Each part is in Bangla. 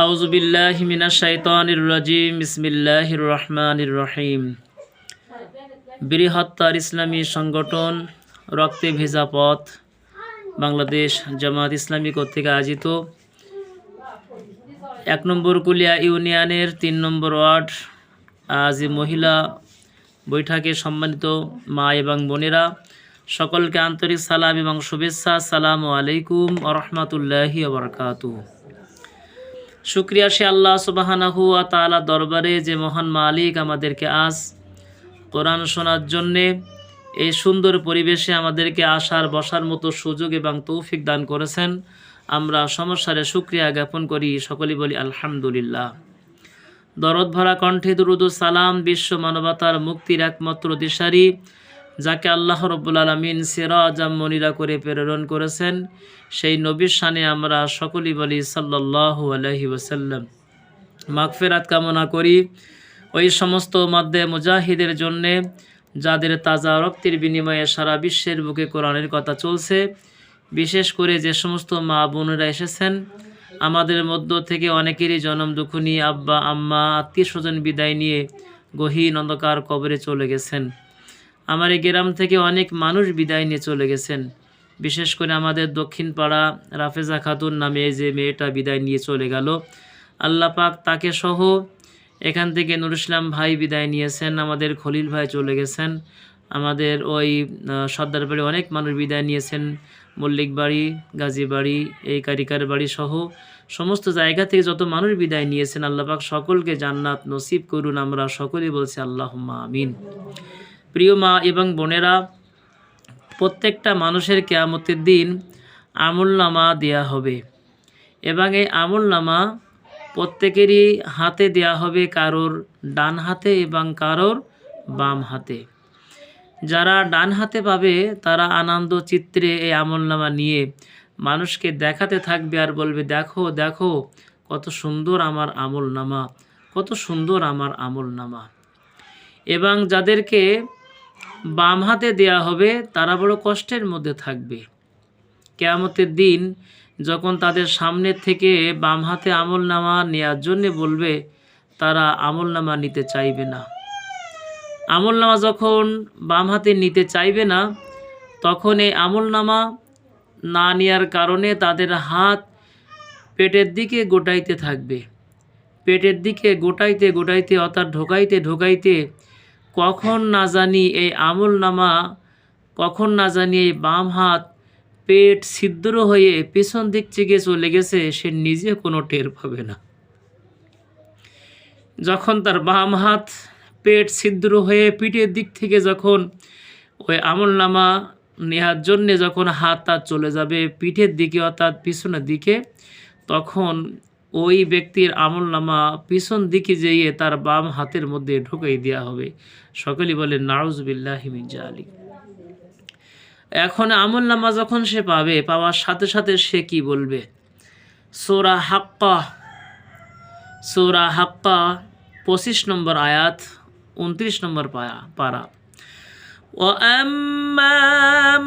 আউযু বিল্লাহি মিনাশ শাইতানির রাজিম। বিসমিল্লাহির রহমানির রহিম। বৃহত্তর ইসলামী সংগঠন রক্তে ভেজা পথ বাংলাদেশ জামাত ইসলামী কর্তৃক আয়োজিত ১ নম্বর কুলিয়া ইউনিয়নের ৩ নম্বর ওয়ার্ড আজ মহিলা বৈঠকে সম্মানিত মা এবং বোনেরা, সকলকে আন্তরিক সালাম এবং শুভেচ্ছা। আসসালামু আলাইকুম ওয়া রাহমাতুল্লাহি ওয়া বারাকাতুহু। শুকরিয়া সে আল্লাহ সুবহানাহু ওয়া তাআলা দরবারে যে মহান মালিক আমাদেরকে আজ কোরআন শোনার জন্যে এই সুন্দর পরিবেশে আমাদেরকে আসার বসার মতো সুযোগ এবং তৌফিক দান করেছেন। আমরা সমস্যারে শুকরিয়া জ্ঞাপন করি, সকলেই বলি আলহামদুলিল্লাহ। দরদ ভরা কণ্ঠে দুরুদ ও সালাম বিশ্ব মানবতার মুক্তির একমাত্র দিশারি, যাকে আল্লাহ রব্বুল আলামিন সিরাজাম মুনিরা করে প্রেরণ করেছেন, সেই নবীর শানে আমরা সকলেই বলি সাল্লাল্লাহু আলাইহি ওয়াসাল্লাম। মাগফিরাত কামনা করি ওই সমস্ত মাদ্দে মুজাহিদের জন্যে যাদের তাজা রক্তের বিনিময়ে সারা বিশ্বের বুকে কোরআনের কথা চলছে। বিশেষ করে যে সমস্ত মা বোনেরা এসেছেন, আমাদের মধ্য থেকে অনেকেরই জনম দুঃখ নিয়ে আব্বা আম্মা আত্মীয় স্বজন বিদায় নিয়ে গহীন অন্ধকার কবরে চলে গেছেন। আমার এই গ্রাম থেকে অনেক মানুষ বিদায় নিয়ে চলে গেছেন। বিশেষ করে আমাদের দক্ষিণ পাড়া রাফেজা খাতুন নামে যে মেয়েটা বিদায় নিয়ে চলে গেল, আল্লাহ পাক তাকে সহ এখান থেকে নুর ইসলাম ভাই বিদায় নিয়েছেন, আমাদের খলিল ভাই চলে গেছেন, আমাদের ওই সর্দার বাড়ি অনেক মানুষ বিদায় নিয়েছেন, মল্লিক বাড়ি, গাজী বাড়ি, এই কারিকার বাড়ি সহ সমস্ত জায়গা থেকে যত মানুষ বিদায় নিয়েছেন, আল্লাহ পাক সকলকে জান্নাত নসিব করুন। আমরা সকলেই বলছি আল্লাহুম্মা আমিন। প্রিয় মা এবং বোনেরা, প্রত্যেকটা মানুষের কিয়ামতের দিন আমলনামা দেয়া হবে এবং এই আমলনামা প্রত্যেকেরই হাতে দেয়া হবে, কারোর ডান হাতে এবং কারোর বাম হাতে। যারা ডান হাতে পাবে তারা আনন্দ চিত্রে এই আমলনামা নিয়ে মানুষকে দেখাতে থাকবে আর বলবে, দেখো দেখো কত সুন্দর আমার আমলনামা, কত সুন্দর আমার আমলনামা। এবং যাদেরকে বাম হাতে দেয়া হবে তারা বড় কষ্টের মধ্যে থাকবে। কিয়ামতের দিন যখন তাদের সামনে থেকে বাম হাতে আমলনামা নেওয়ার জন্য বলবে, তারা আমলনামা নিতে চাইবে না। আমলনামা যখন বাম হাতে নিতে চাইবে না, তখন এই আমলনামা না নেওয়ার কারণে তাদের হাত পেটের দিকে গোটাইতে থাকবে। পেটের দিকে গোটাইতে গোটাইতে অর্থাৎ ঢোকাইতে ঢোকাইতে কখন না জানি এই আমলনামা, কখন না জানি এই বাম হাত পেট ছিদ্র হয়ে পেছন দিক থেকে চলে গেছে, সে নিজে কোনো টের পাবে না। যখন তার বাম হাত পেট ছিদ্র হয়ে পিঠের দিক থেকে যখন ওই আমলনামা নেওয়ার জন্যে যখন হাত তার চলে যাবে পিঠের দিকে অর্থাৎ পিছনের দিকে, তখন ওই ব্যক্তির আমলনামা পিছন দিকে যেয়ে তার বাম হাতের মধ্যে ঢুকাই দেওয়া হবে। সকলেই বলে নাউযুবিল্লাহি মিন যালিক। এখন আমলনামা যখন সে পাবে, পাওয়ার সাথে সাথে সে কি বলবে? সূরা হাক্কা 25 নম্বর আয়াত 29 নম্বর পারা। وَأَمَّا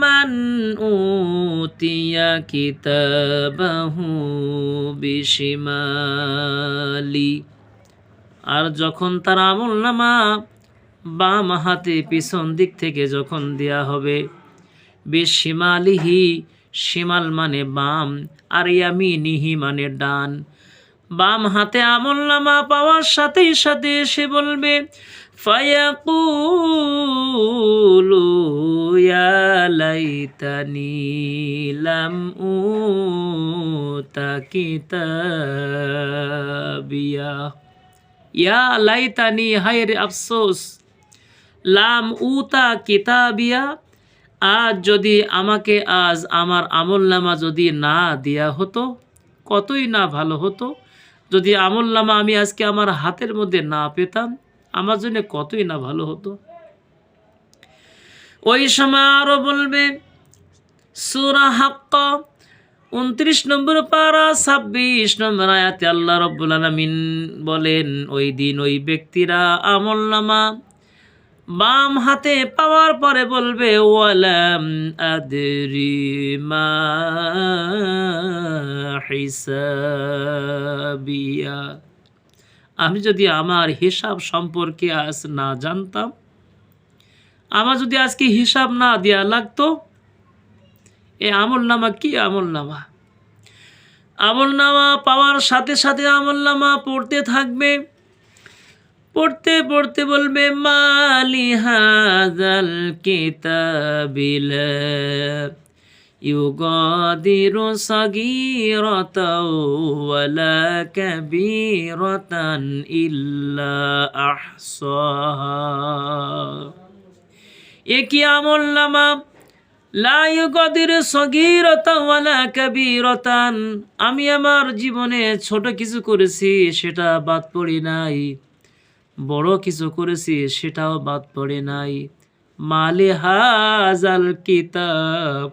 مَنْ أُوتِيَ كِتَابَهُ بِشِمَالِهِ, আর যখন তার আমলনামা বাম হাতে পিছন দিক থেকে যখন দেয়া হবে, বিশিমালিহি, শিমাল মানে বাম, আর ইয়ামিনিহি মানে ডান। বাম হাতে আমলনামা পাওয়ার সাথে সাথে সে বলবে, ফায়াকুলু ইয়া লাইতানি লাম উতা কিতাবিয়া, ইয়া লাইতানি, হায় রে আফসোস, লাম উতা কিতাবিয়া, আজ যদি আমাকে আজ আমার আমলনামা যদি না দেয়া হতো, কতই না ভালো হতো। যদি আমলনামা আমি আজকে আমার হাতের মধ্যে না পেতাম, আমার জন্য কতই না ভালো হতো। ওই সময় আরো বলবে, সূরা হাক্কা 29 নম্বর পারা 26 নম্বর আয়াতে আল্লাহ রাব্বুল আলামিন বলেন, ওই দিন ওই ব্যক্তিরা আমলনামা বাম হাতে পাওয়ার পরে বলবে, ওয়ালাম আদরি মা হিসাব হিসাবিয়া, আমি যদি আমার হিসাব সম্পর্কে আজ না জানতাম, আমার যদি আজকে হিসাব না দেয়া লাগতো, এ আমলনামা কি আমলনামা! আমলনামা পাওয়ার সাথে সাথে আমলনামা পড়তে থাকবে, পড়তে পড়তে বলবে মালি হাযাল কিতাবিলা ইউগাদিরু সাগীরাতাও ওয়ালা কাবীরাতান ইল্লা আহসাহা। এ কি আমলনামা! লা ইউগাদিরু সাগীরাতাও ওয়ালা কাবীরাতান, আমি আমার জীবনে ছোট কিছু করেছি সেটা বাদ পড়ি নাই, বড় কিছু করেছি সেটাও বাদ পড়ে নাই। মালি হাযাল কিতাব,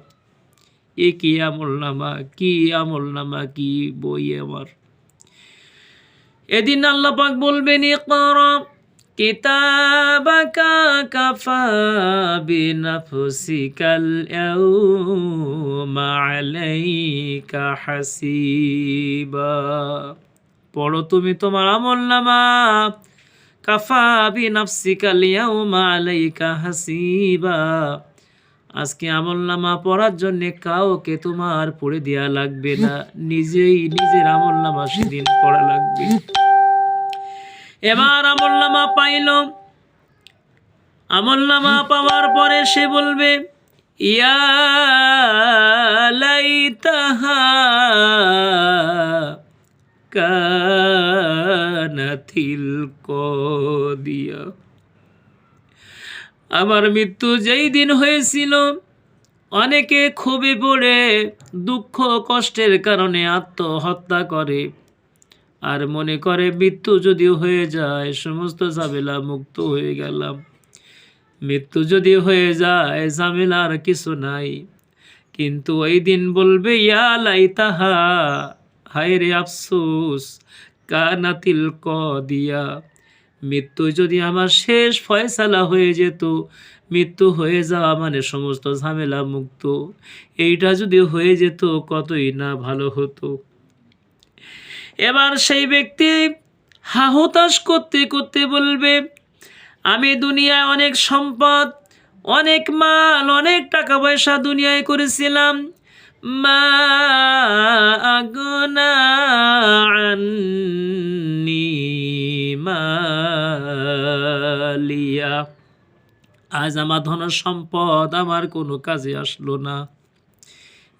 এ কি আমলনামা, কি আমলনামা, কি বই আমার! এদিন আল্লাহ পাক বলবেন ইকরা কিতাবাকা কাফা বিনাফসিকাল ইয়াউমা আলাইকা হাসিবা, পড়ো তুমি তোমার আমলনামা, কাফা বিনাফসিকাল ইয়াউমা আলাইকা হাসিবা, আজকে আমলনামা পড়ার জন্য কাউকে তোমার পড়ে দেয়া লাগবে না, নিজেই নিজের আমলনামা সেদিন পড়া লাগবে। এবার আমলনামা পাইল, আমলনামা পাওয়ার পরে সে বলবে ইয়া লাইতাহা কানাতিল কদিয়া, আমার মৃত্যু যেই দিন হয়েছিল, অনেকে ক্ষোভে পড়ে দুঃখ কষ্টের কারণে আত্মহত্যা করে, আর মনে করে মৃত্যু যদি হয়ে যায় সমস্ত ঝামেলা মুক্ত হয়ে গেলাম, মৃত্যু যদি হয়ে যায় ঝামেলার কিছু নাই। কিন্তু ওই দিন বলবে ইয়া লাইতাহা, হায় রে আফসোস, কানাতিল কদিয়া, মৃত্যু যদি আমার শেষ ফয়সালা হয়ে যেত, মৃত্যু হয়ে যাওয়া মানে সমস্ত ঝামেলা মুক্ত, এইটা যদি হয়ে যেত কতই না ভালো হতো। এবার সেই ব্যক্তি হাহুতাশ করতে করতে বলবে আমি দুনিয়ায় অনেক সম্পদ, অনেক মাল, অনেক টাকা পয়সা দুনিয়ায় করেছিলাম, মা আগনা আন্নি মালিয়া, আজ আমার ধন সম্পদ আমার কোনো কাজে আসলো না।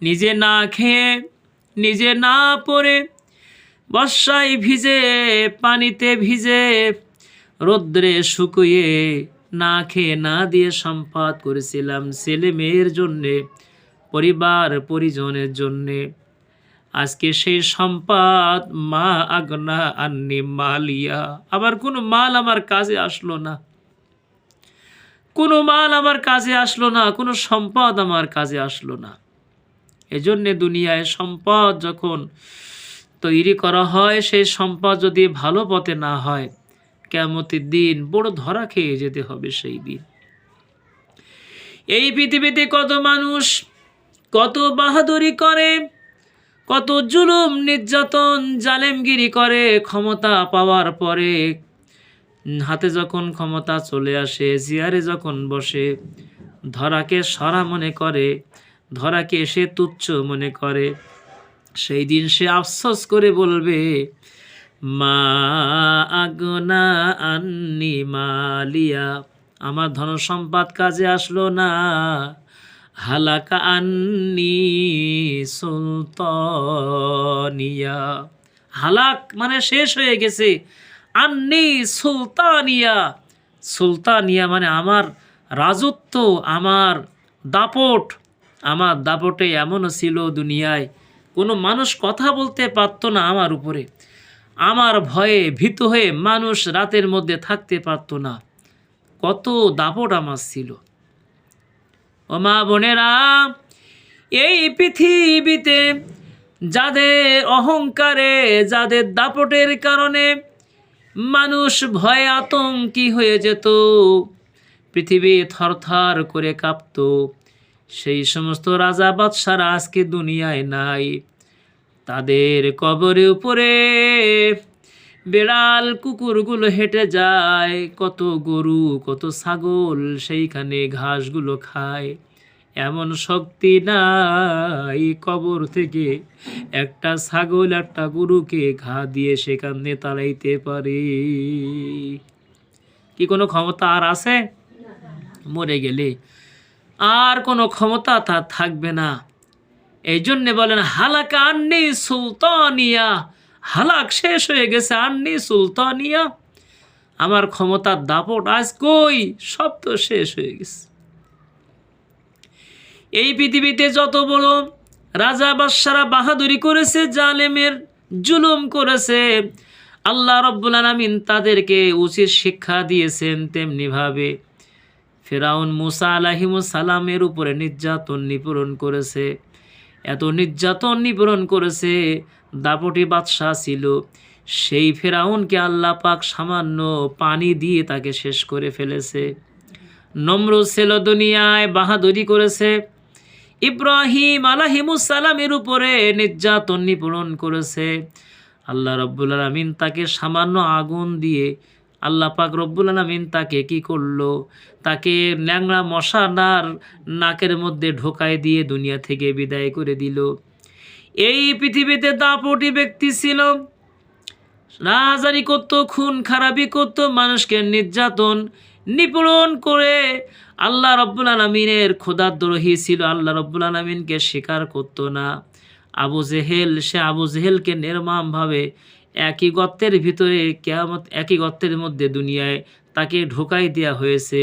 নিজে না খেয়ে, নিজে না পরে, বর্ষায় ভিজে, পানিতে ভিজে, রৌদ্রে শুকিয়ে, না খেয়ে না দিয়ে সম্পদ করেছিলাম ছেলে মেয়ের জন্যে, পরিবার পরিজনের জন্যে, আজকে সেই সম্পদ মা আগনা আন্নি মালিয়া, আবার কোনো মাল আমার কাজে আসলো না, কোনো মাল আমার কাজে আসলো না, কোনো সম্পদ আমার কাজে আসলো না। এজন্যে দুনিয়ায় সম্পদ যখন তৈরি করা হয়, সেই সম্পদ যদি ভালো পথে না হয়, কিয়ামতের দিন বড় ধরা খেয়ে যেতে হবে সেই দিন। এই পৃথিবীতে কত মানুষ কত বাহাদুরি করে, কত জুলুম নির্যাতন জালেমগিরি করে, ক্ষমতা পাওয়ার পরে হাতে যখন ক্ষমতা চলে আসে, চেয়ারে যখন বসে, ধরাকে সরা মনে করে, ধরাকে সে তুচ্ছ মনে করে, সেই দিন সে আফসোস করে বলবে মা আগনা আন্নি মালিয়া, আমার ধন সম্পদ কাজে আসলো না, হালাকা আন্নি সুলতানিয়া, হালাক মানে শেষ হয়ে গেছে, আন্নি সুলতানিয়া, সুলতানিয়া মানে আমার রাজত্ব, আমার দাপট, আমার দাপটে এমনও ছিল দুনিয়ায় কোনো মানুষ কথা বলতে পারতো না আমার উপরে, আমার ভয়ে ভীত হয়ে মানুষ রাতের মধ্যে থাকতে পারতো না, কত দাপট আমার ছিল। ও মা বোনেরা, এই পৃথিবীতে যাদের অহংকারে, যাদের দাপটের কারণে মানুষ ভয়ে আতঙ্কি হয়ে যেত, পৃথিবী থরথর করে কাঁপত, সেই সমস্ত রাজা বাদশারা আজকে দুনিয়ায় নাই। তাদের কবরের উপরে বিড়াল কুকুরগুলো হেঁটে যায়, কত গরু কত ছাগল সেইখানে ঘাসগুলো খায়। এমন শক্তি নাই কবর থেকে একটা ছাগল একটা গরুকে ঘা দিয়ে সেখানে তাড়াইতে পারে। কি কোনো ক্ষমতা আর আছে? মরে গেলে আর কোনো ক্ষমতা তার থাকবে না। এই জন্যে বলেন হালাকা আন্নি সুলতানিয়া, হালাক শেষ হয়ে গেছে আন্নি সুলতানিয়া, আমার ক্ষমতার দাপট আজ কই, সব তো শেষ হয়ে গেছে। এই পৃথিবীতে যত বড় রাজা বাদশারা বাহাদুরি করেছে, জালেমের জুলুম করেছে, আল্লাহ রাব্বুল আলামিন তাদেরকে উচিত শিক্ষা দিয়েছেন। তেমনিভাবে ফিরআউন মুসা আলাইহিস সালামের উপরে নির্যাতন নিপীড়ন করেছে, এত নির্যাতন নিপীড়ন করেছে, দাপটি বাদশাহ ছিল। সেই ফিরআউনকে আল্লাহ পাক সামান্য পানি দিয়ে তাকে শেষ করে ফেলেছে। নমরুদ ছিল দুনিয়ায় বাহাদুরি করেছে, ইব্রাহিম আলাইহিস সালামের উপরে নির্যাতন নিপীড়ন করেছে, আল্লাহ রাব্বুল আলামিন তাকে সামান্য আগুন দিয়ে আল্লাহ পাক রব্বুল আলামিন তাকে কি করলো, তাকে ন্যাংরা মশার নাকের মধ্যে ঢোকায় দিয়ে দুনিয়া থেকে বিদায় করে দিল। এই পৃথিবীতে দাপটি ব্যক্তি ছিল, রাজারি করতো, খুন খারাপি করতো, মানুষকে নির্যাতন নিপীড়ন করে আল্লাহ রাব্বুল আলামিনের খোদাদ্রোহী ছিল, আল্লাহ রাব্বুল আলামিনকে স্বীকার করতো না। আবু জেহেল, সে আবু জেহেলকে নির্মমভাবে একই গর্তের ভিতরে কিয়ামত, একই গর্তের মধ্যে দুনিয়ায় তাকে ঢোকাই দেওয়া হয়েছে,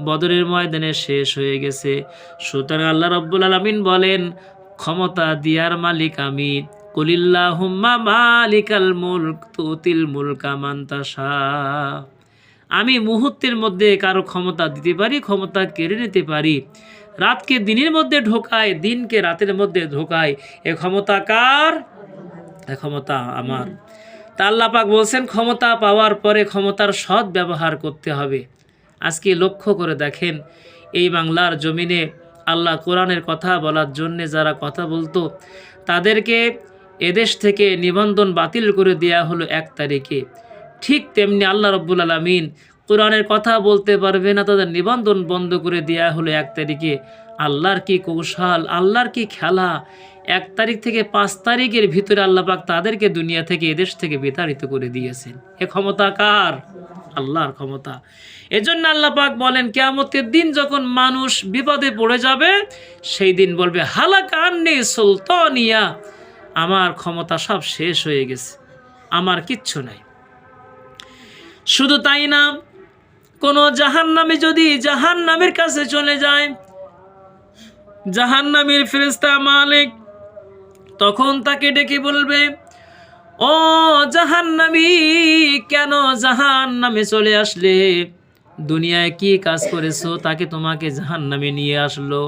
বদরের ময়দানে শেষ হয়ে গেছে। সুতরাং আল্লাহ রাব্বুল আলামিন বলেন ক্ষমতা দিয়ার মালিক আমি, কুলিল্লাহুম্মা মালিকাল মুলক তুতিল মুলকা মান তাশা, আমি মুহূর্তের মধ্যে কারো ক্ষমতা দিতে পারি, ক্ষমতা কেড়ে নিতে পারি, রাতকে দিনের মধ্যে ঢোকায়, দিনকে রাতের মধ্যে ঢোকায়, এ ক্ষমতা কার? এ ক্ষমতা আমার। তা আল্লাহ পাক বলছেন ক্ষমতা পাওয়ার পরে ক্ষমতার সৎ ব্যবহার করতে হবে। আজকে লক্ষ্য করে দেখেন এই বাংলার জমিনে আল্লাহ কোরআনের কথা বলার জন্যে যারা কথা বলতো তাদেরকে এদেশ থেকে নিবন্ধন বাতিল করে দেয়া হলো 1 তারিখে। ঠিক তেমনি আল্লাহ রাব্বুল আলামিন কোরআনের কথা বলতে পারবে না, তাদের নিবন্ধন বন্ধ করে দেয়া হলো 1 তারিখে। আল্লাহর কি কৌশল, আল্লাহর কি খেলা! 1 তারিখ থেকে 5 তারিখের ভিতরে আল্লাহ পাক তাদেরকে দুনিয়া থেকে এদেশ থেকে বিতাড়িত করে দিয়েছেন। এ ক্ষমতা কার? আল্লাহর ক্ষমতা। এজন্য আল্লাহ পাক বলেন কিয়ামতের দিন যখন মানুষ বিপদে পড়ে যাবে সেই দিন বলবে হালাকা আন্নি সুলতানিয়া, আমার ক্ষমতা সব শেষ হয়ে গেছে, আমার কিচ্ছু নাই। শুধু তাই না, কোনো জাহান্নামী যদি জাহান্নামের কাছে চলে যায়, জাহান্নামের ফেরেশতা মালিক তখন তাকে ডেকে বলবে ও জাহান্নামী, কেন জাহান্নামে চলে আসলে? দুনিয়ায় কি কাজ করেছো তাকে তোমাকে জাহান্নামে নিয়ে আসলো?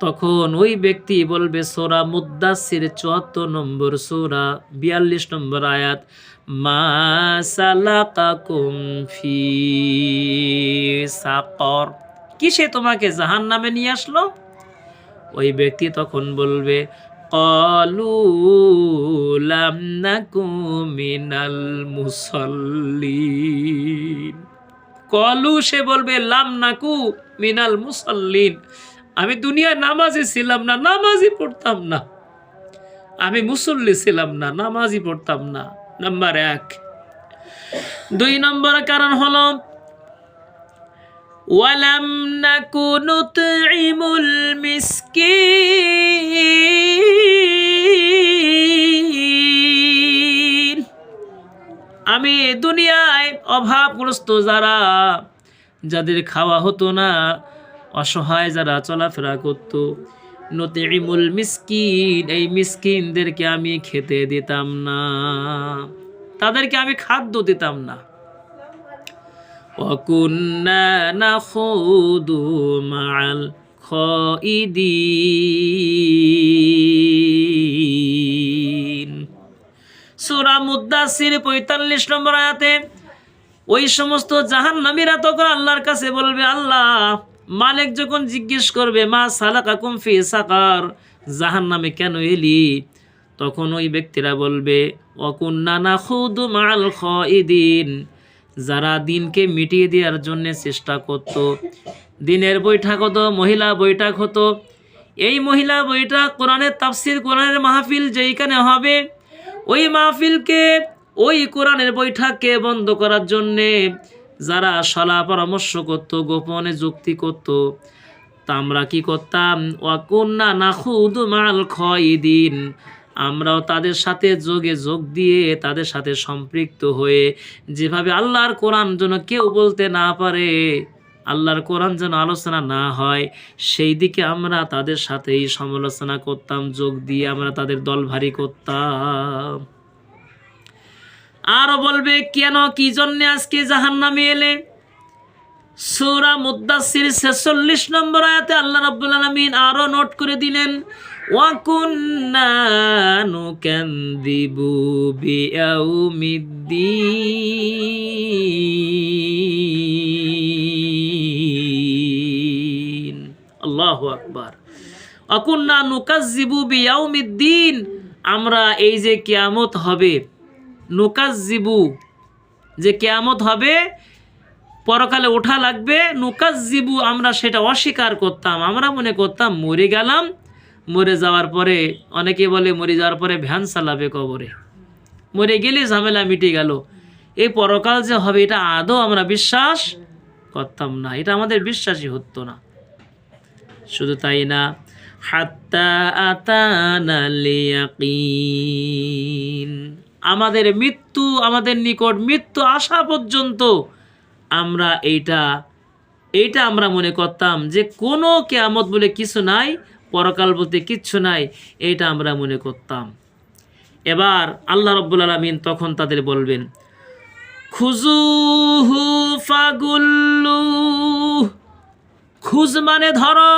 তখন ওই ব্যক্তি বলবে সূরা মুদ্দাসসির ৭৪ নম্বর সূরা ৪২ নম্বর আয়াত, মা সালাকাকুম ফি সাকর, কিসে তোমাকে জাহান্নামে নিয়ে আসলো? ওই ব্যক্তি তখন বলবে ক্বালু লাম নাকু মিনাল মুসাল্লিন, ক্বালু সে বলবে লাম নাকু মিনাল মুসাল্লিন, আমি দুনিয়ায় নামাজি ছিলাম না, নামাজি পড়তাম না, আমি মুসল্লি ছিলাম না, নামাজি পড়তাম না। নাম্বার 1। 2 নম্বর কারণ হলো ওয়ালাম নাকু নুতঈমুল মিসকিন, আমি দুনিয়ায় অভাবগ্রস্ত যারা, যাদের খাওয়া হতো না, অসহায় যারা চলাফেরা করত, নুতঈমুল মিসকিন, এই মিসকিনদেরকে আমি খেতে দিতাম না, তাদেরকে আমি খাদ্য দিতাম না। ওয়া কুন্না নাখুদু মাআল খাইদিন, সূরা মুদ্দাসসির 45 নম্বর আয়াতে ওই সমস্ত জাহান্নামীরা তখন আল্লাহর কাছে বলবে, আল্লাহ মালিক যখন জিজ্ঞেস করবে মা সালাকাকুম ফি সাকার, জাহান্নামে কেন এলি? তখন ওই ব্যক্তিরা বলবে ওয়াকুন্না নাখুদু মাআল খাইদিন, যারা দিনকে মিটিয়ে দেওয়ার জন্য চেষ্টা করত। দিনের বৈঠক হতো, মহিলা বৈঠক হতো। এই মহিলা বৈঠক, কোরআনের তাফসির, কোরআনের মাহফিল যেইখানে হবে, ওই মাহফিলকে, ওই কোরআনের বৈঠককে বন্ধ করার জন্যে যারা সলা পরামর্শ করত, গোপনে যুক্তি করত, তা আমরা কি করতাম? ওয়াকুন্না নাখুদু মাআল খাইদিন, আমরাও তাদের সাথে যোগ দিয়ে তাদের সাথে সম্পৃক্ত হয়ে, যেভাবে আল্লাহর কোরআন যেন কেউ বলতে না পারে, আল্লাহর কোরআন যেন আলোচনা না হয়, সেই দিকে আমরা তাদের সাথেই সমালোচনা করতাম, যোগ দিয়ে আমরা তাদের দল ভারী করতাম। আরো বলবে কেন, কি জন্য আজকে জাহান্নামে এলে? সূরা মুদ্দাসসির 46 নম্বর আয়াতে আল্লাহ রাব্বুল আলামিন আরো নোট করে দিলেন, ওয়া কুন্না নুকাযযিবু বিয়াউমিদ্দিন। আল্লাহু আকবার। ওয়া কুন্না নুকাযযিবু বিয়াউমিদ্দিন, আমরা এই যে কিয়ামত হবে, নুকাযযিবু, যে কিয়ামত হবে, পরকালে ওঠা লাগবে, নুকাযযিবু, আমরা সেটা অস্বীকার করতাম। আমরা মনে করতাম মরে গেলাম, মরে যাওয়ার পরে, অনেকে বলে মরে যাওয়ার পরে ভ্যান চালাবে কবরে, মরে গেলে ঝামেলা মিটে গেল। এই পরকাল যে হবে এটা আদৌ আমরা বিশ্বাস করতাম না, এটা আমাদের বিশ্বাসই হতো না। শুধু তাই না, হাত্তা আতানাল ইয়াকিন, আমাদের মৃত্যু, আমাদের নিকট মৃত্যু আসা পর্যন্ত আমরা এইটা আমরা মনে করতাম যে কোনো কিয়ামত বলে কিছু নাই, পরকাল বলতে কিচ্ছু নাই, এইটা আমরা মনে করতাম। এবার আল্লাহ রাব্বুল আলামিন তখন তাদের বলবেন, খুজুহু ফাগুল্লু, খুজ মানে ধরো,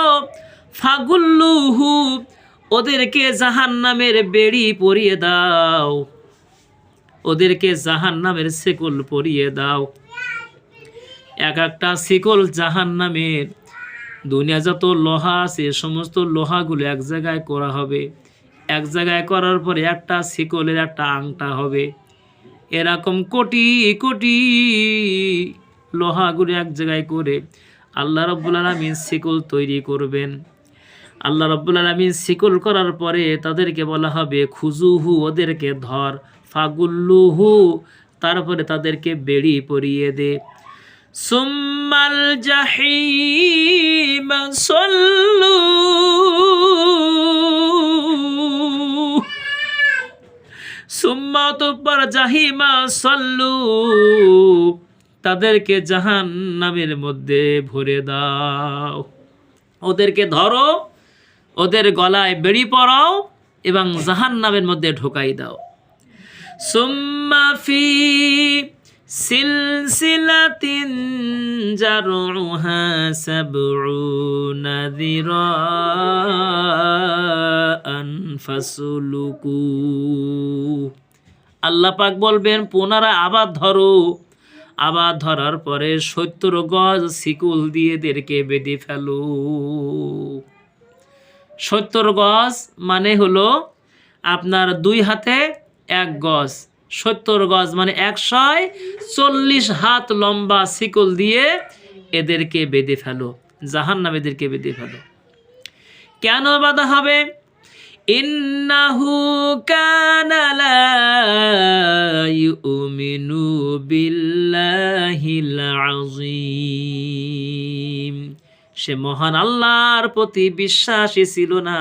ফাগুল্লুহু, ওদেরকে জাহান্নামের বেড়ি পরিয়ে দাও, ওদেরকে জাহান্নামের শিকল পরিয়ে দাও। এক একটা শিকল জাহান্নামের, দুনিয়া যত লোহা আছে সমস্ত লোহাগুলো এক জায়গায় করা হবে, এক জায়গায় করার পরে একটা শিকলের একটা আংটা হবে। এরকম কোটি কোটি লোহাগুলো এক জায়গায় করে আল্লাহ রাব্বুল আলামিন শিকল তৈরি করবেন। আল্লাহ রাব্বুল আলামিন শিকল করার পরে তাদেরকে বলা হবে খুজুহু, ওদেরকে ধর, ফাগুল্লুহু, তারপরে তাদেরকে বেড়ি পরিয়ে দে। সুম্মাল জাহিম সল্লু, সুম্মা অতঃপর জাহিমা সল্লু, তাদেরকে জাহান্নামের মধ্যে ভরে দাও। ওদেরকে ধরো, ওদের গলায় বেড়ি পরাও এবং জাহান্নামের মধ্যে ঢোকাই দাও। সুম্মা ফি সিলসিলাতিন জারউহা সাবউনা যিরাআন ফাসলুকু, আল্লাহ পাক বলবেন পুনরায় আবার ধরো, আবার ধরার পরে 70 গজ শিকল দিয়ে এদেরকে বেঁধে ফেলো। 70 গজ মানে হলো আপনার 2 হাতে 1 গজ, 70 গজ মানে 140 হাত লম্বা শিকল দিয়ে এদেরকে বেঁধে ফেলো, জাহান্নামে এদেরকে বেঁধে ফেলো। কেন বাধা হবে? ইন্নাহু কানা লা ইউমিনু বিল্লাহিল আযীম, সে মহান আল্লাহর প্রতি বিশ্বাসী ছিল না,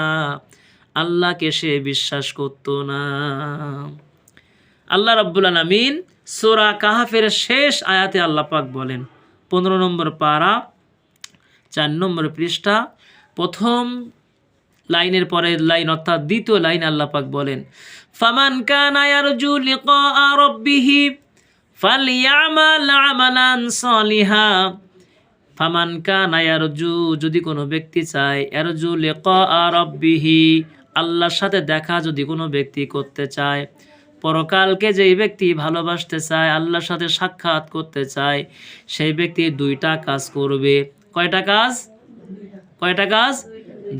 আল্লাহকে সে বিশ্বাস করত না। আল্লাহ রাব্বুল আলামিন সূরা কাহফের শেষ আয়াতে আল্লাহ পাক বলেন, 15 নম্বর পারা, 4 নম্বর পৃষ্ঠা, প্রথম লাইনের পরের লাইন অর্থাৎ দ্বিতীয় লাইন আল্লাহ পাক বলেন, ফামান কানা ইয়ারজু লিকা রাব্বিহি ফালইয়ামাল আমালান সালিহা, ফামান কানা ইয়ারজু, যদি কোনো ব্যক্তি চায়, ইয়ারজু লিকা রাব্বিহি, আল্লাহর সাথে দেখা যদি কোনো ব্যক্তি করতে চায়, পরকালকে যেই ব্যক্তি ভালোবাসতে চায়, আল্লাহর সাথে সাক্ষাৎ করতে চায়, সেই ব্যক্তি 2টা কাজ করবে। কয়টা কাজ?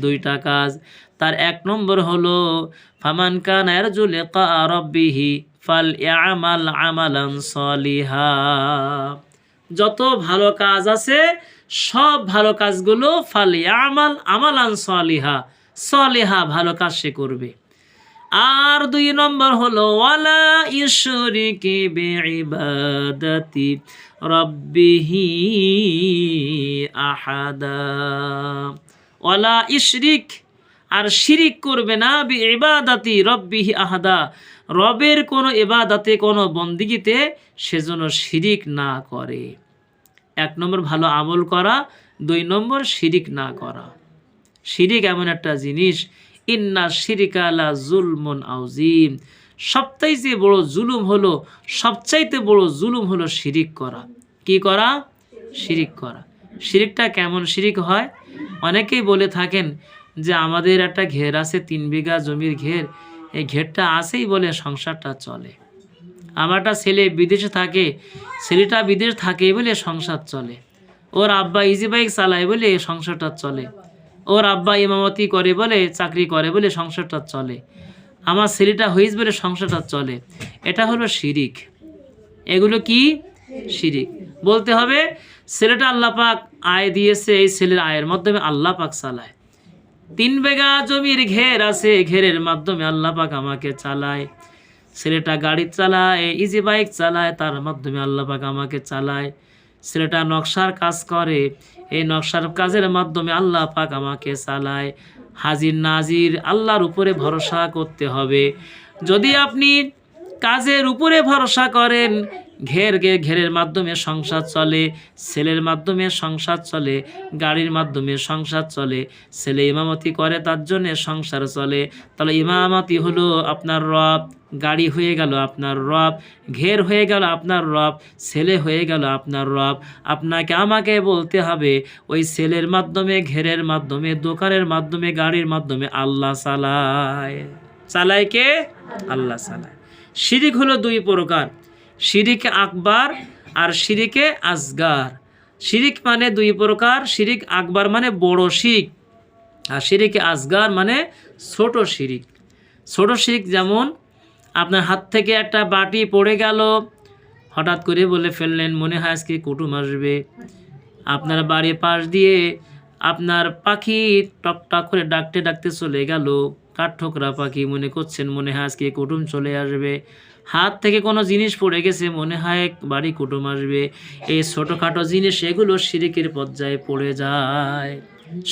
2টা কাজ। তার 1 নম্বর হলো ফামান কানা ইয়ারজু লিকা রাব্বিহি ফালইআমাল আমালান সলিহা। যত ভালো কাজ আছে সব ভালো কাজগুলো ফালইআমাল আমালান সলিহা, সলিহা ভালো কাজ সে করবে। আর 2 নম্বর হলো ওয়ালা ইশরিকি বিইবাদাতি রাব্বিহি আহাদা। ওয়ালা ইশরিক, আর শিরিক করবে না, বিইবাদাতি রাব্বিহি আহাদা, রবের কোনো ইবাদতে কোনো বন্দিগিতে সেজন্য শিরিক না করে। 1 নম্বর ভালো আমল করা, 2 নম্বর শিরিক না করা। শিরিক এমন একটা জিনিস, ইন্না শিরিকা লা জুলমুন আযীম, সবচাইতে বড় জুলুম হলো, সবচাইতে বড় জুলুম হলো শিরিক করা। কি করা? শিরিক করা। শিরিকটা কেমন শিরিক হয়? অনেকেই বলে থাকেন যে আমাদের একটা ঘের আছে, 3 বিঘা জমির ঘের, এই ঘেরটা আছেই বলে সংসারটা চলে। আমার একটা ছেলে বিদেশে থাকে, ছেলেটা বিদেশ থাকে বলে সংসার চলে। ওর আব্বা ইজি বাইক চালায় বলে সংসারটা চলে। ওর আব্বা ইমামতি করে বলে, চাকরি করে বলে সংসারটা চলে। আমার ছেলেটা হইজ বলে সংসারটা চলে। এটা হলো শিরিক। এগুলো কি? শিরিক। বলতে হবে ছেলেটা আল্লাহ পাক আয় দিয়েছে, এই ছেলের আয়ের মাধ্যমে আল্লাহ পাক চালায়। 3 বিঘা জমির ঘের আছে, ঘেরের মাধ্যমে আল্লাহ পাক আমাকে চালায়। ছেলেটা গাড়ি চালায়, ইজি বাইক চালায়, তার মাধ্যমে আল্লাহ পাক আমাকে চালায়। ছেলেটা নকশার কাজ করে, এই নকশার কাজের মাধ্যমে আল্লাহ পাক আমাকে চালায়। হাজির নাজির আল্লাহর উপরে ভরসা করতে হবে। যদি আপনি কাজের উপরে ভরসা করেন, ঘেরের মাধ্যমে সংসার চলে, ছেলের মাধ্যমে সংসার চলে, গাড়ির মাধ্যমে সংসার চলে, ছেলে ইমামতি করে তার জন্য সংসার চলে, তাহলে ইমামতি হলো আপনার রব, গাড়ি হয়ে গেল আপনার রব, ঘের হয়ে গেল আপনার রব, ছেলে হয়ে গেল আপনার রব। আপনাকে আমাকে বলতে হবে ওই ছেলের মাধ্যমে, ঘেরের মাধ্যমে, দোকানের মাধ্যমে, গাড়ির মাধ্যমে আল্লাহ চালায়। চালায় কে? আল্লাহ চালায়। শিরিক হলো 2 প্রকার, শিরিকে আকবার আর শিরিকে আসগার। শিরিক মানে 2 প্রকার, শিরিক আকবার মানে বড় শিরিক, আর শিরিকে আসগার মানে ছোট শিরিক। ছোট শিরিক যেমন আপনার হাত থেকে একটা বাটি পড়ে গেল, হঠাৎ করে বলে ফেললেন মনে হয় আজকে কুটুম আসবে। আপনার বাড়ির পাশ দিয়ে আপনার পাখি টকটক করে ডাকতে ডাকতে চলে গেল, কাঠঠোকরা পাখি, মনে করছেন মনে হয় আজকে কুটুম চলে আসবে। হাত থেকে কোনো জিনিস পড়ে গেছে, মনে হয় বাড়ি কুটুম আসবে। এই ছোটোখাটো জিনিস এগুলো শিরিকের পর্যায়ে পড়ে যায়।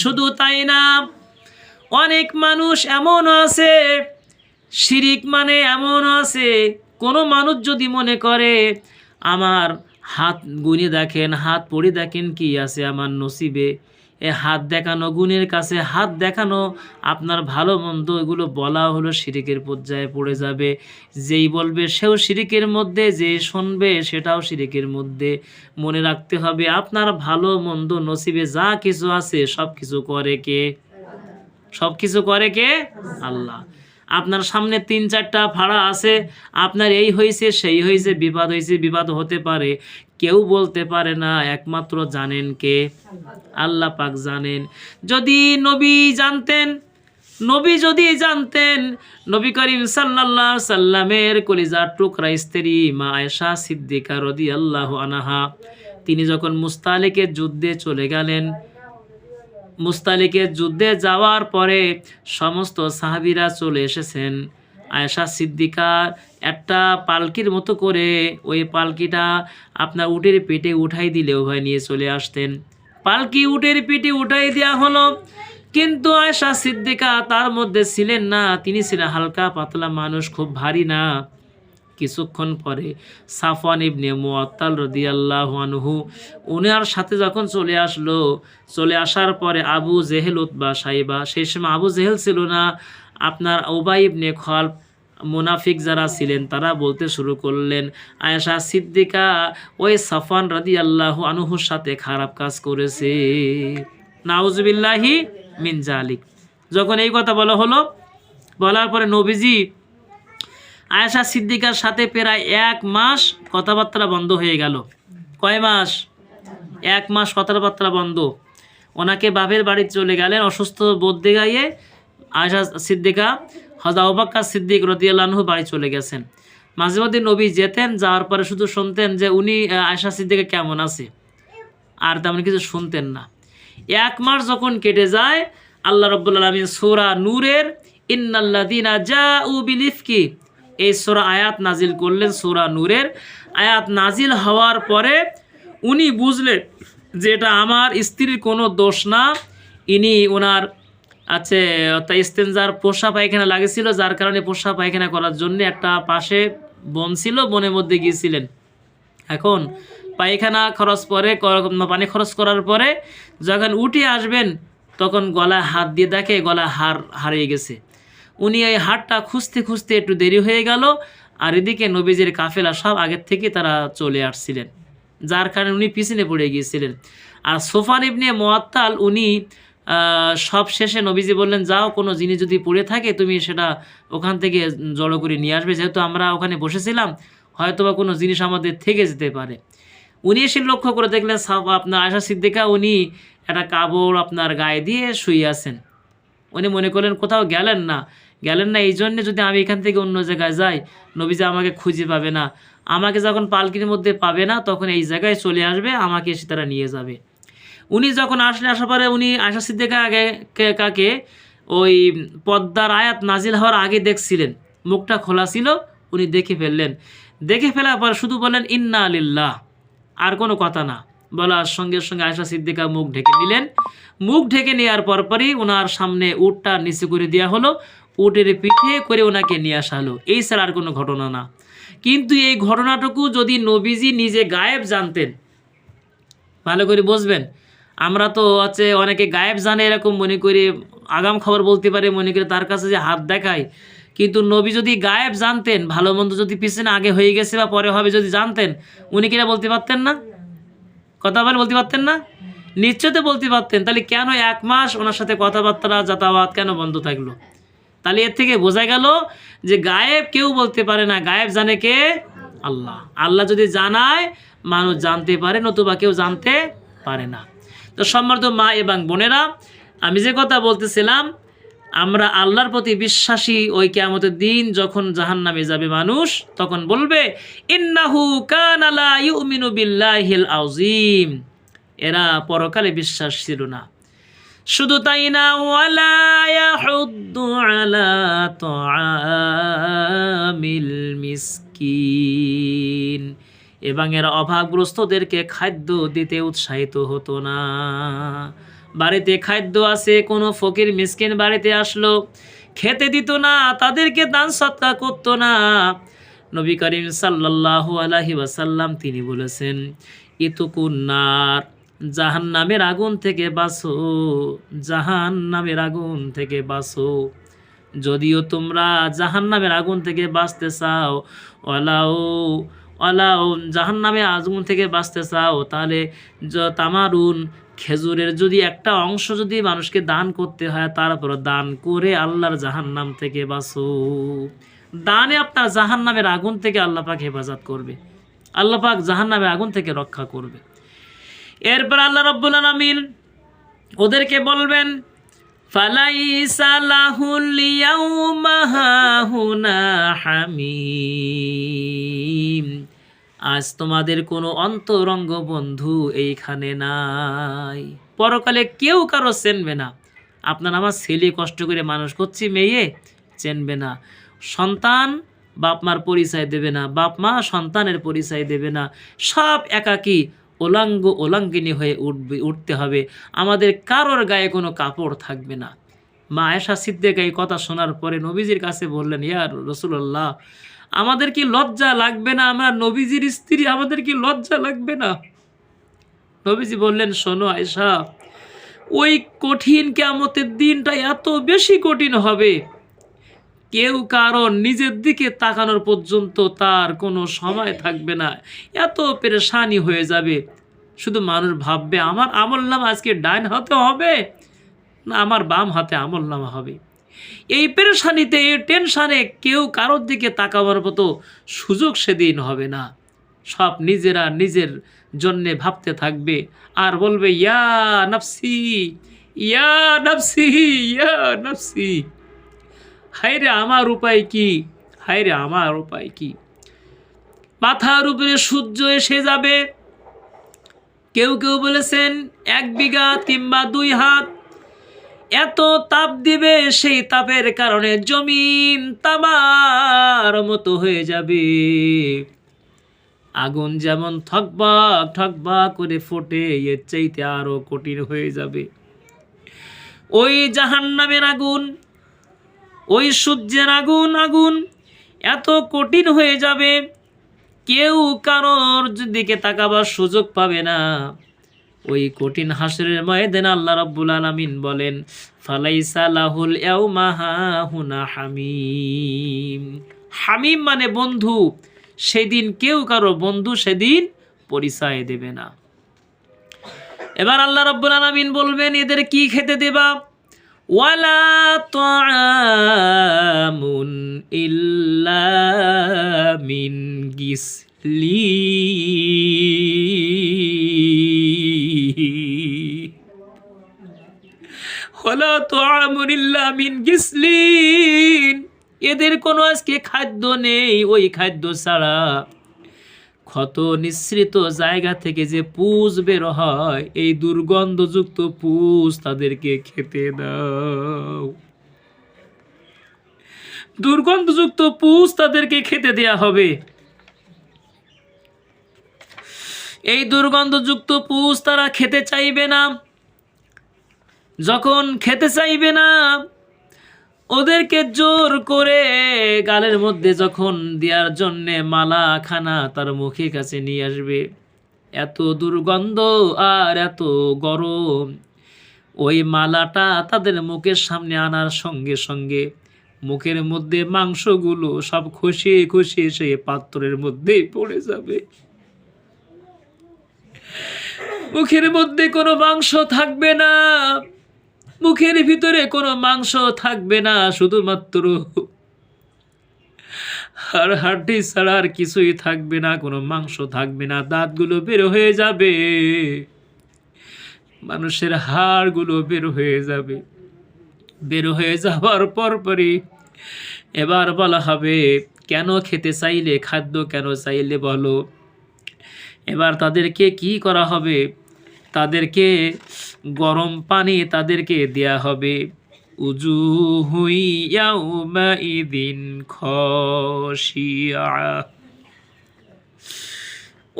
শুধু তাই না, অনেক মানুষ এমনও আছে, শিরিক মানে এমনও আছে, কোনো মানুষ যদি মনে করে আমার হাত গুনে দেখেন, হাত পড়ে দেখেন কি আছে আমার নসিবে, এ হাত দেখানো, গুণের কাছে হাত দেখানো, আপনার ভালো মন্দ এগুলো বলা হলো শিরিকের পর্যায়ে পড়ে যাবে। যেই বলবে সেও শিরিকের মধ্যে, যে শুনবে সেটাও শিরিকের মধ্যে। মনে রাখতে হবে আপনার ভালো মন্দ নসিবে যা কিছু আছে সব কিছু করে কে? সব কিছু করে কে? আল্লাহ। আপনার সামনে 3-4টা ফাড়া আছে, আপনার এই হয়েছে সেই হয়েছে, বিবাদ হয়েছে, বিবাদ হতে পারে, কেউ বলতে পারে না, একমাত্র জানেন কে? আল্লাহ পাক জানেন। যদি নবী যদি জানতেন, নবী করিম সাল্লাল্লাহু আলাইহি সাল্লামের কলিজার টুকরা স্ত্রী মা আয়েশা সিদ্দিকা রাদিয়াল্লাহু আনহা, তিনি যখন মুস্তালিকের যুদ্ধে চলে গেলেন, মুস্তালিকের যুদ্ধে যাওয়ার পরে সমস্ত সাহাবীরা চলে এসেছেন। আয়েশা সিদ্দিকা একটা পালকির মতো করে ওই পালকিটা আপনার উটের পেটে উঠাই দিলে উভয় নিয়ে চলে আসতেন। পালকি উটের পিঠে উঠাই দেওয়া হলো, কিন্তু আয়েশা সিদ্দিকা তার মধ্যে ছিলেন না। তিনি ছিলেন হালকা পাতলা মানুষ, খুব ভারী না। কিছুক্ষণ পরে সাফওয়ান ইবনে মুআত্তাল রাদিয়াল্লাহু আনহু উনার সাথে যখন চলে আসলো, চলে আসার পরে আবু জেহেল, উতবা, সাইবা, সেই সময় আবু জেহেল ছিল না, আপনার উবাই ইবনে খলফ, মুনাফিক যারা ছিলেন তারা বলতে শুরু করলেন আয়েশা সিদ্দিকা ওই সাফওয়ান রাদিয়াল্লাহু আনহুর সাথে খারাপ কাজ করেছে। নাউজুবিল্লাহি মিন জালিক। যখন এই কথা বলা হলো, বলার পরে নবীজি আয়েশা সিদ্দিকার সাথে প্রায় 1 মাস কথাবার্তা বন্ধ হয়ে গেল। কয় মাস? 1 মাস কথাবার্তা বন্ধ। ওনাকে বাপের বাড়ি চলে গেলেন, অসুস্থ বোধ দেখাইয়ে আয়েশা সিদ্দিকা, হযরত আবু বকর সিদ্দিক রাদিয়াল্লাহু আনহু বাড়ি চলে গেছেন। মাঝে মধ্যে নবী যেতেন, যাওয়ার পরে শুধু শুনতেন যে উনি আয়েশা সিদ্দিকা কেমন আছে, আর তেমন কিছু শুনতেন না। 1 মাস যখন কেটে যায়, আল্লাহ রাব্বুল আলামিন সূরা নূরের ইন্নাল্লাযীনা জাউ বিল ইফকি এই সূরা আয়াত নাজিল করলেন। সূরা নূরের আয়াত নাজিল হওয়ার পরে উনি বুঝলেন যে এটা আমার স্ত্রীর কোনো দোষ না, ইনি ওনার ইস্তেনজার পোষা পায়খানা লাগেছিল, যার কারণে পোষা পায়খানা করার জন্য একটা পাশে বন ছিল, বনের মধ্যে গিয়েছিলেন। এখন পায়খানা খরচ পরে পানি খরচ করার পরে যখন উঠে আসবেন তখন গলায় হাত দিয়ে দেখে গলায় হারিয়ে গেছে। উনি এই হারটা খুঁজতে খুঁজতে একটু দেরি হয়ে গেল, আর এদিকে নবীজির কাফেলা সব আগের থেকে তারা চলে আসছিলেন, যার কারণে উনি পিছনে পড়ে গিয়েছিলেন। আর সোফান ইবনে মুআত্তাল উনি সব শেষে নবীজি বললেন, যাও কোনো জিনিস যদি পড়ে থাকে তুমি সেটা ওখান থেকে জড়ো করে নিয়ে আসবে, যেহেতু আমরা ওখানে বসেছিলাম হয়তোবা কোনো জিনিস আমাদের থেকে যেতে পারে। উনি এসে লক্ষ্য করে দেখলেন আপনার আয়েশা সিদ্দিকা উনি একটা কাপড় আপনার গায়ে দিয়ে শুয়ে আছেন। উনি মনে করলেন কোথাও গেলেন না, এই জন্যে যদি আমি এখান থেকে অন্য জায়গায় যাই নবীজি আমাকে খুঁজে পাবে না, আমাকে যখন পালকির মধ্যে পাবে না তখন এই জায়গায় চলে আসবে, আমাকে এসে তারা নিয়ে যাবে। উনি যখন আসার পরে উনি আয়েশা সিদ্দিকা কাকে ওই পদ্মার আয়াত নাজিল হওয়ার আগে দেখছিলেন, মুখটা খোলা ছিল, উনি দেখে ফেললেন। দেখে ফেলার পর শুধু বললেন ইন্না লিল্লাহ, আর কোনো কথা না বলার সঙ্গে সঙ্গে আয়েশা সিদ্দিকা মুখ ঢেকে নিলেন। মুখ ঢেকে নেওয়ার পরপরই ওনার সামনে উটটা নিচে করে দেওয়া হলো, উটের পিঠে করে ওনাকে নিয়ে আসা হলো। এই ছাড়া আর কোনো ঘটনা না। কিন্তু এই ঘটনাটুকু যদি নবীজি নিজে গায়েব জানতেন, ভালো করে বুঝবেন, আমরা তো অনেকে গায়েব জানে এরকম মনে করে, আগাম খবর বলতে পারে মনে করে তার কাছে যে হাত দেখায়, কিন্তু নবী যদি গায়েব জানতেন, ভালো মন্দ যদি পিছনে আগে হয়ে গেছে বা পরে হবে যদি জানতেন, উনি কিনা বলতে পারতেন না? কথা বলতে পারতেন না? নিশ্চয় তো বলতে পারতেন। তাহলে কেন 1 মাস ওনার সাথে কথাবার্তা যাতায়াত কেন বন্ধ থাকলো? তাহলে এর থেকে বোঝা গেল যে গায়েব কেউ বলতে পারে না, গায়েব জানে কে? আল্লাহ। আল্লাহ যদি জানায় মানুষ জানতে পারে, নতুবা কেউ জানতে পারে না। তো সম্মানিত মা এবং বোনেরা, আমি যে কথা বলতেছিলাম, আমরা আল্লাহর প্রতি বিশ্বাসী। ওই কিয়ামতের দিন যখন জাহান্নামে যাবে মানুষ, তখন বলবে ইন্নাহু কানা লা ইউমিনু বিল্লাহিল আযীম, এরা পরকালে বিশ্বাস ছিল না। শুধু তাই না, ওয়ালা ইয়াহুদ্দু আলা তুআমিল মিসকিন, এবং এরা অভাবগ্রস্তদেরকে খাদ্য দিতে উৎসাহিত হতো না। বাড়িতে খাদ্য আছে, কোনো ফকির মিসকিন বাড়িতে আসলো, খেতে দিত না, তাদেরকে দান সৎকার করতো না। নবী করিম সাল্লাল্লাহু আলাইহি ওয়াসাল্লাম তিনি বলেছেন, ইতুকুন্নার, জাহান্নামের আগুন থেকে বাঁচো, জাহান্নামের আগুন থেকে বাঁচো। যদিও তোমরা জাহান্নামের আগুন থেকে বাঁচতে চাও, ওয়ালাও জাহান্নামের আগুন থেকে বাঁচতে চাও, তাহলে তামারুন, খেজুরের যদি একটা অংশ যদি মানুষকে দান করতে হয়, তারপর দান করে আল্লাহর জাহান্নাম থেকে বাঁচো। দানে আপনার জাহান্নামের আগুন থেকে আল্লাহ পাক হেফাজত করবে, আল্লাহ পাক জাহান্নামের আগুন থেকে রক্ষা করবে। এরপর আল্লাহ রাব্বুল আলামিন ওদেরকে বলবেন, ফালাইসা লাহুল ইয়াউমা হাহুনা হামিম, আজ তোমাদের কোনো অন্তরঙ্গ বন্ধু এইখানে নাই। পরকালে কেউ কারো চেনবে না। আপনার আমার ছেলে কষ্ট করে মানুষ করছি, মেয়ে চেনবে না। সন্তান বাপ মার পরিচয় দেবে না, বাপ মা সন্তানের পরিচয় দেবে না। সব একাকী ওলাঙ্গিনী হয়ে উঠতে হবে। আমাদের কারোর গায়ে কোনো কাপড় থাকবে না। মা আয়েশা সিদ্দিকা এই কথা শোনার পরে নবীজির কাছে বললেন, ইয়া রাসূলুল্লাহ, আমাদের কি লজ্জা লাগবে না? আমরা নবীজির স্ত্রী, আমাদের কি লজ্জা লাগবে না? নবীজি বললেন, শোনো আয়েশা, ওই কঠিন কিয়ামতের দিনটা এত বেশি কঠিন হবে, কেউ কারণ নিজের দিকে তাকানোর পর্যন্ত তার কোনো সময় থাকবে না। এত পেরেশানি হয়ে যাবে, শুধু মানুষ ভাববে আমার আমলনামা আজকে ডাইন হাতে হবে না আমার বাম হাতে আমলনামা হবে। এই পেরেশানিতে, এই টেনশানে কেউ কারোর দিকে তাকাবার মতো সুযোগ সেদিন হবে না। সব নিজেরা নিজের জন্যে ভাবতে থাকবে আর বলবে, ইয়া নফসি, ইয়া নফসি, ইয়া নফসি। হায়রে আমার উপায় কি, হায়রে আমার উপায় কি। মাথার উপরে সূর্য এসে যাবে, কেউ কেউ বলেছেন 1 বিঘা কিংবা 2 হাত, এত তাপ দিবে, সেই তাপের কারণে জমিন তামার মতো হয়ে যাবে। আগুন যেমন ঠকবাক ঠকবাক করে ফোটে, এর চাইতে আরো কঠিন হয়ে যাবে। ওই জাহান্নামের আগুন, ওই সূর্যের আগুন, আগুন এত কঠিন হয়ে যাবে, কেউ কারোর দিকে তাকাবার সুযোগ পাবে না। ওই কঠিন হাসরের ময়দানে আল্লাহ রাব্বুল আলামিন বলেন, ফালাইসা লাহুল ইয়াউমা হাহুনা হামিম। হামিম মানে বন্ধু। সেদিন কেউ কারো বন্ধু সেদিন পরিচয় দেবে না। এবার আল্লাহ রাব্বুল আলামিন বলবেন, এদের কি খেতে দেবা? ওয়ালা তাআমুন ইল্লা মিন গিসলিন, ওয়ালা তাআমুন ইল্লা মিন গিসলিন। এদের কোনো আজকে খাদ্য নেই, ওই খাদ্য ছাড়া ক্ষত নিঃসৃত জায়গা থেকে যে পুজ বের হয়, এই দুর্গন্ধযুক্ত পুজ তাদেরকে খেতে দাও। দুর্গন্ধযুক্ত পুজ তাদেরকে খেতে দেয়া হবে। এই দুর্গন্ধযুক্ত পুজ তারা খেতে চাইবে না। যখন খেতে চাইবে না, ওদেরকে জোর করে গালের মধ্যে যখন দেওয়ার জন্যে মালা খানা তার মুখের কাছে নিয়ে আসবে, এত দুর্গন্ধ আর এত গরম, ওই মালাটা তাদের মুখের সামনে আনার সঙ্গে সঙ্গে মুখের মধ্যে মাংসগুলো সব খসিয়ে খসিয়ে সেই পাত্রের মধ্যেই পড়ে যাবে। মুখের মধ্যে কোনো মাংস থাকবে না, মুখের ভিতরে কোনো মাংস থাকবে না, শুধুমাত্র আর হাড্ডি ছাড়া আর কিছুই থাকবে না, কোনো মাংস থাকবে না। দাঁতগুলো বের হয়ে যাবে, মানুষের হাড়গুলো বের হয়ে যাবে। বের হয়ে যাওয়ার পরপরই এবার বলা হবে, কেন খেতে চাইলে, খাদ্য কেন চাইলে বলো। এবার তাদেরকে কি করা হবে? তাদেরকে গরম পানি তাদেরকে দেয়া হবে। উজুহু ইয়াউমাইদিন খাশিয়া,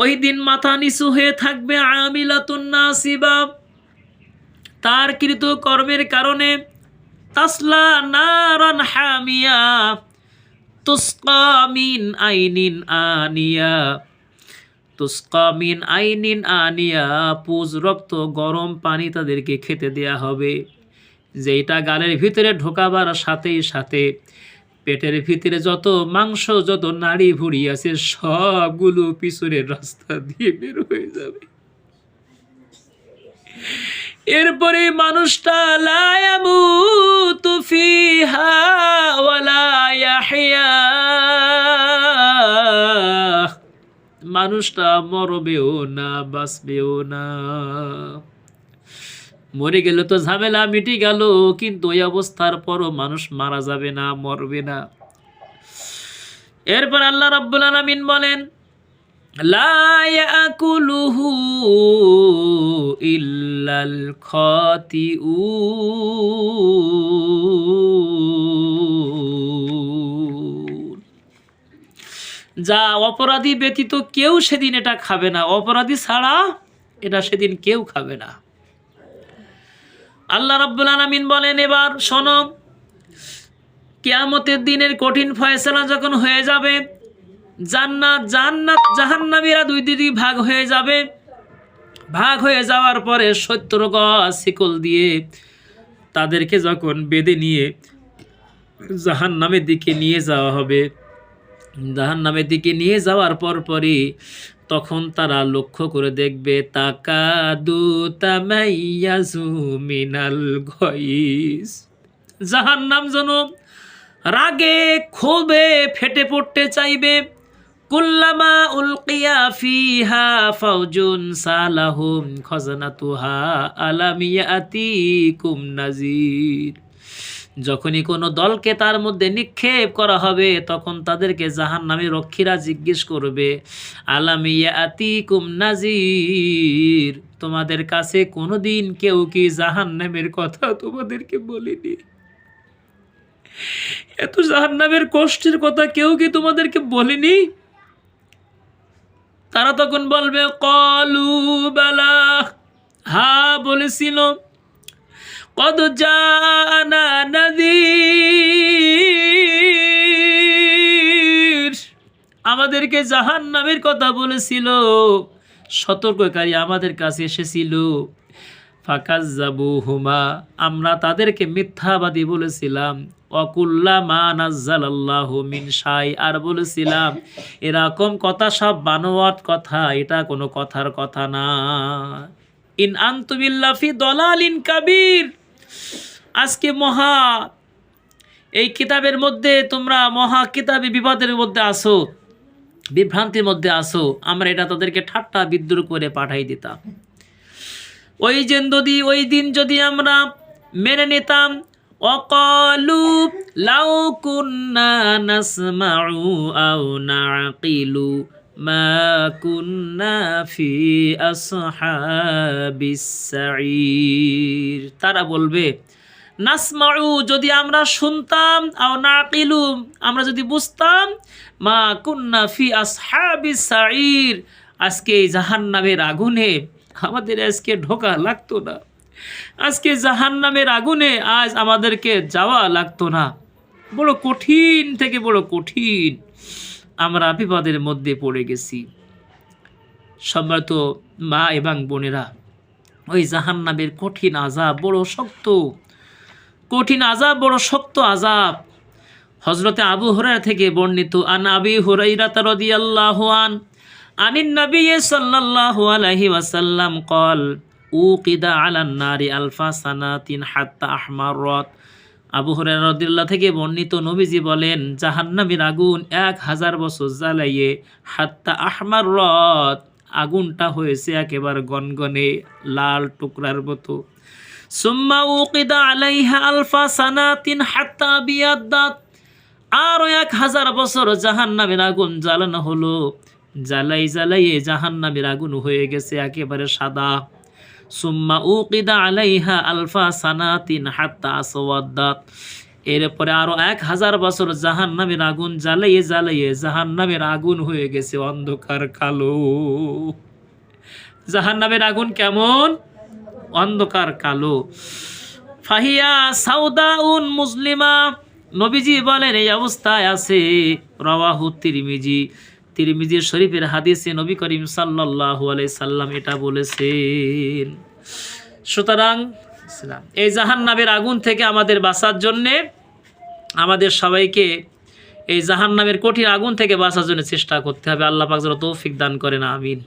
ওই দিন মাথা নিচু হয়ে থাকবে। আমিলাতুন নাসিবা, তার কৃত কর্মের কারণে। তাসলা নারান হামিয়া তুসকা মিন আইনিন আনিয়া, তুসকা মিন আইনিন আনিয়া, পুজ রক্ত গরম পানি তাদেরকে খেতে দেয়া হবে, যেটা গালের ভিতরে ঢোকাবার সাথেই সাথে পেটের ভিতরে যত মাংস, যত নাড়ি ভুড়ি আছে সবগুলো পিছনের রাস্তা দিয়ে বের হয়ে যাবে। এরপরে মানুষটা লা ইয়ামুতু ফিহা ওয়ালা ইয়াহইয়া, মানুষটা মরবেও না, বাঁচবেও না। মরে গেলে তো ঝামেলা মিটে গেল, কিন্তু ওই অবস্থার পরও মানুষ মারা যাবে না, মরবে না। এরপর আল্লাহ রাব্বুল আলামিন বলেন, লা ইয়াকুলুহু ইল্লাল খাতিউন, যা অপরাধী ব্যতীত কেউ সেদিন এটা খাবে না। অপরাধী ছাড়া এটা সেদিন কেউ খাবে না। আল্লাহ রাব্বুল আলামিন বলেন, এবার শোনো, কিয়ামতের দিনের কঠিন ফয়সালা যখন হয়ে যাবে, জান্নাত জাহান্নামীরা দুই ভাগ হয়ে যাবে। ভাগ হয়ে যাওয়ার পরে 70 গজ শিকল দিয়ে তাদেরকে যখন বেঁধে নিয়ে জাহান্নামের দিকে নিয়ে যাওয়া হবে, জাহান্নামের দিকে নিয়ে যাওয়ার পরপরই তখন তারা লক্ষ্য করে দেখবে, তাকাদু তামাইয়াজু মিনাল গাইজ, জাহান্নাম যেন রাগে ক্ষোভে ফেটে পড়তে চাইবে। কুল্লামা উলকিয়া ফিহা ফাউজুন সালাহুম খাজানাতুহা আলাম ইয়াতিকুম নাজির, যখনই কোনো দলকে তার মধ্যে নিক্ষেপ করা হবে তখন তাদেরকে জাহান্নামের রক্ষীরা জিজ্ঞেস করবে, আলাম ইয়াতিকুম নাজির, তোমাদের কাছে কোনোদিন কেউ কি জাহান্নামের কথা তোমাদেরকে বলেনি? এত জাহান্নামের কষ্টের কথা কেউ কি তোমাদেরকে বলেনি? তারা তখন বলবে, ক্বালু বালা, হ্যাঁ বলেছিল। কদ জানা নাযীর, আমাদেরকে জাহান্নামের কথা বলেছিল, সতর্ককারী আমাদের কাছে এসেছিল। ফাকাজ্জাবুহুমা, আমরা তাদেরকে মিথ্যাবাদী বলেছিলাম। ওয়াকুল্লামা নাজ্জালাল্লাহু মিন শাই, আর বলেছিলাম এরকম কথা সব বানোয়াট কথা, এটা কোনো কথার কথা না। ইন আনতুম ইল্লা ফি দালালিন কাবীর, আজকে মহা এই কিতাবের মধ্যে তোমরা মহা কিতাবে বিবাদের মধ্যে আসো, বিভ্রান্তির মধ্যে আসো। আমরা এটা তাদেরকে ঠাট্টা বিদ্রুপ করে পাঠাই দিতাম। ওই দিন যদি আমরা মেনে নিতাম, অকালু লাউ কুন্না নাসমাউ আও নাকিলু মা কুন্না ফি আসহাবিস সাঈর, তারা বলবে নাসমাউ, যদি আমরা শুনতাম, আও নাকিলু, আমরা যদি বুঝতাম, মা কুন্না ফি আসহাবিস সাঈর, আজকে জাহান্নামের আগুনে আমাদের আজকে ঢোকা লাগতো না, আজকে জাহান্নামের আগুনে আজ আমাদেরকে যাওয়া লাগতো না। বড় কঠিন থেকে বড় কঠিন আমরা বিপদের মধ্যে পড়ে গেছি। সম্মানিত মা এবং বোনেরা, ওই জাহান্নামের কঠিন আযাব বড় শক্ত, কঠিন আযাব বড় শক্ত আযাব। হযরতে আবু হুরায়রা থেকে বর্ণিত, আন আবি হুরায়রা রাদিয়াল্লাহু আনিন নবী সাল্লাল্লাহু আলাইহি ওয়াসাল্লাম ক্বাল উকিদা আলান নারি আলফা সানাতিন হাত্তা আহমাররাত। আবু হুরায়রা রাদিয়াল্লাহু থেকে বর্ণিত, নবীজি বলেন জাহান্নামের আগুন 1000 বছর জ্বালাইয়ে হাত্তা আহমাররাত, আগুনটা হয়েছে একেবারে গনগনে লাল টুকরার মতো। সুম্মা উকিদা আলাইহা আলফা সানাতিন হাত্তা বিয়াদ্দাত, আরো 1000 বছর জাহান্নামের আগুন জ্বালানো হলো, জ্বালাইয়ে জাহান্নামের আগুন হয়ে গেছে একেবারে সাদা। সুম্মা উকিদা আলাইহা আলফা সানাতিন হাত্তা আসওয়াদ্দাত, এরপরে আরো 1000 বছর জাহান্নামের আগুন জ্বালাইয়ে জাহান্নামের আগুন হয়ে গেছে অন্ধকার কালো। জাহান্নামের আগুন কেমন? অন্ধকার কালো। ফাহিয়া সাউদাউন মুসলিমা, নবীজি বলেন এই অবস্থায় আছে। রাওয়াহু তিরমিজি শরীফের হাদিসে নবী করিম সাল্লাল্লাহু আলাইহি সাল্লাম এটা বলেছেন। সুতরাং এই জাহান্নামের আগুন থেকে আমাদের বাঁচার জন্যে আমাদের সবাইকে এই জাহান্নামের কঠিন আগুন থেকে বাঁচার জন্য চেষ্টা করতে হবে। আল্লাহ পাক যেন তৌফিক দান করেন, আমিন।